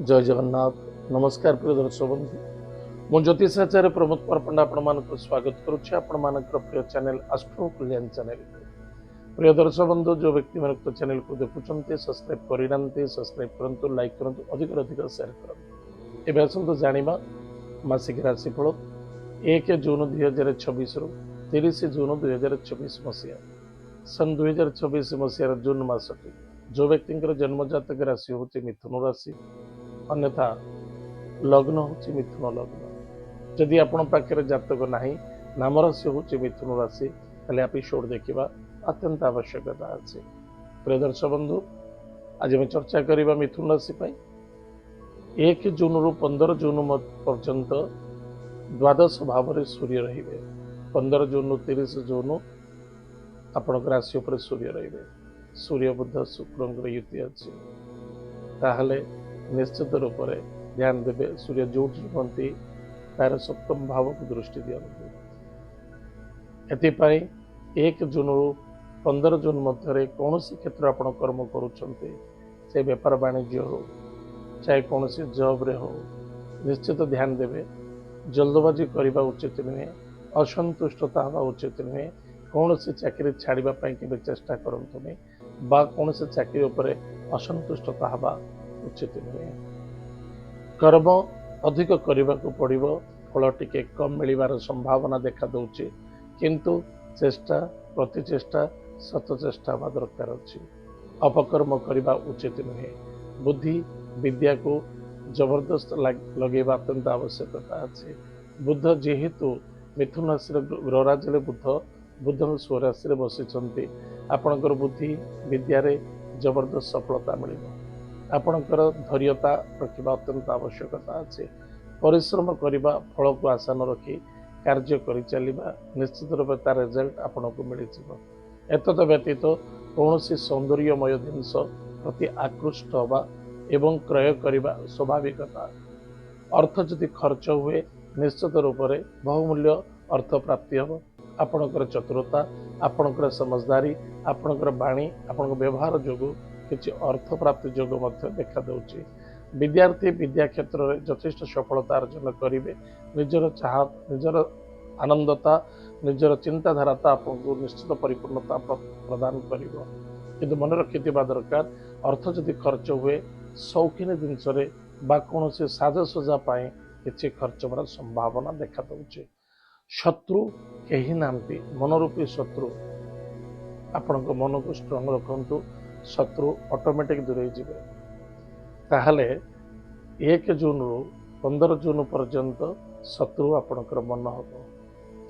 जय जगन्नाथ। नमस्कार प्रिय दर्शक बंधु। मु ज्योतिषाचार्य प्रमोद कुमार पंडा आपण स्वागत करुच्ची आपण प्रिय चैनल एस्ट्रो कल्याण चैनल। प्रिय दर्शक बंधु जो व्यक्ति मन चैनल को देखुंटे सब्सक्राइब करना सब्सक्राइब करूँ, लाइक करूँ, अधिक अधिक शेयर करूँ। एवं आसतु जाना मासिक राशिफल 1 जून 2026 रु 30 जून 2026 मसीहा सन 2026 मसीहार जून मासटी जो व्यक्ति जन्मजातक राशि हूँ मिथुन राशि, अन्यथा लग्न हूँ मिथुन लग्न। जदि आपण पाखे जातक ना नाम राशि हूँ मिथुन राशि ताले एपिसोड देखा अत्यंत आवश्यकता अच्छे। प्रिय दर्शक बंधु, आज हम चर्चा करवा मिथुन राशि 1 जून रु 15 जून पर्यंत द्वादश भाव में सूर्य रे। 15 जून रु 30 जून आपण राशि उपर सूर्य रे। सूर्य बुध शुक्र युति अच्छी ताहले निश्चित रूप से ध्यान देवे। सूर्य जो रुहति तार सप्तम भाव को दृष्टि दिखाते। एपाई 1 जून रु 15 जून मध्य कौन क्षेत्र आप कर्म करुँचे बेपार वाणिज्य हो चाहे कौन जॉब रे हो, निश्चित ध्यान देवे। जल्दबाजी करने उचित नुहे, असंतुष्टता हवा उचित नुहे। कौन सी चाकरी छाड़ापी के चेष्टा करतुनि बा कौन सी चाकरी उपर असंतुष्टता हवा उचित नुहे। कर्म अधिक करने को पड़ो, फल टिके कम मिलवार संभावना देखा दूची, किंतु चेष्टा प्रतिचेष्टा सत चेष्टा हवा दरकार अच्छी। अपकर्म करने उचित नुहे। बुद्धि विद्या को जबरदस्त लगेगा अत्यंत आवश्यकता अच्छे। बुध जेहेतु मिथुन राशि ग्रहराज बुध बुध स्वराशि बसी आपणकर बुद्धि विद्यारे जबरदस्त सफलता मिल। आपणकर धैर्यता रखा अत्यंत आवश्यकता अच्छे। परिश्रम करने फल को आशा न रखी कार्य कर चलवा निश्चित रूप तार रिजल्ट आपन को मिल। एत व्यतीत कौन सौंदर्यमय जिनस प्रति आकृष्ट हवा एवं क्रय करने स्वाभाविकता। अर्थ जदि खर्च हुए निश्चित रूप से बहुमूल्य अर्थ प्राप्ति हम। आपणकर चतुरता, आपणकर समझदारी, आपणकर बाणी, आपण व्यवहार जोगु किसी अर्थ प्राप्ति जोग देखा दूची। विद्यार्थी विद्या क्षेत्र में यथेष्ट सफलता अर्जन करेंगे। निजर चाह निजर आनंदता निजर चिंताधारा आपको निश्चित परिपूर्णता प्रदान कर। किंतु मन रखिथिबा दरकार अर्थ जदि खर्च हुए शौकीन जिनस कौन से साजसजा किसी खर्च होवार संभावना देखा दूचे। शत्रु कहीं ना मनोरूपी शत्रु आपण मन को स्ट्रंग रखु। शत्रु ऑटोमेटिक दूरे जाए। ताहले 1 जून रु 15 जून पर्यंत शत्रु आपणकर मन हम,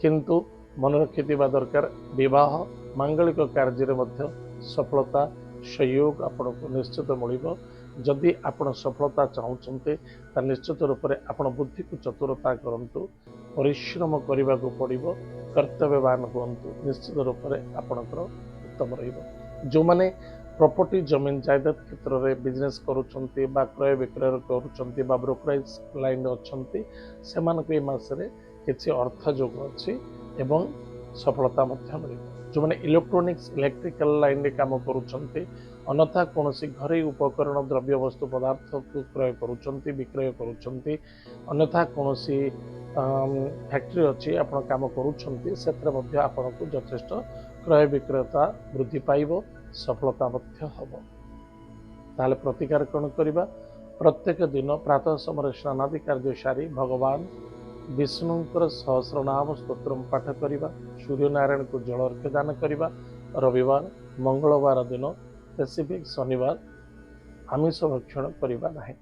किंतु मन रखिथिबा दरकार विवाह मांगलिक कार्य मध्य सफलता सहयोग आपन को निश्चित मिल। जदि आपण सफलता चाहते निश्चित रूप से आपण बुद्धि को चतुरता करूँ, परिश्रम करने को पड़ो, कर्तव्यवान हूँ, निश्चित रूप से आपणकर उत्तम जो मैंने प्रॉपर्टी जमीन जायदाद क्षेत्र में बिजनेस करुँच क्रय विक्रय करुँच ब्रोकरेज लाइन अच्छा मसरे किसी अर्थ जोग अच्छी एवं सफलता मिल। जो मैंने इलेक्ट्रोनिक्स इलेक्ट्रिकल लाइन में काम करुँच अन्यथा कौन घरे उपकरण द्रव्य वस्तु पदार्थ को क्रय करुँच विक्रय करुँच अन्यथा कौन फैक्ट्री अच्छी आप कम करुँच आपन को यथेष्ट क्रय विक्रयता वृद्धि पाइब, सफलता हम। ताले प्रतिकार कौन करवा, प्रत्येक दिन प्रातः समय स्नानादि कार्य सारी भगवान विष्णुंकर सहस्रनाम स्तोत्र पाठ करवा, सूर्य नारायण को जल अर्घ्य दान करवा, रविवार मंगलवार दिन स्पेसिफिक शनिवार आमिष भक्षण करवा नहीं।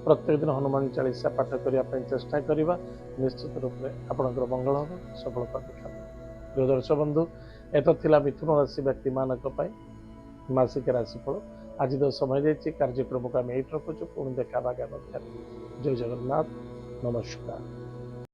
प्रत्येक दिन हनुमान चालीसा पाठ करने चेष्टा करवा, निश्चित रूप से आपंकर मंगल हम, सफलता देखा। प्रिय दर्शक बंधु, एत थिला मिथुन राशि व्यक्ति मानक मासिक राशिफल। आज तो समय जाइए, कार्यक्रम को आम ये रखुचु। पुणी देखा जय जगन्नाथ। नमस्कार।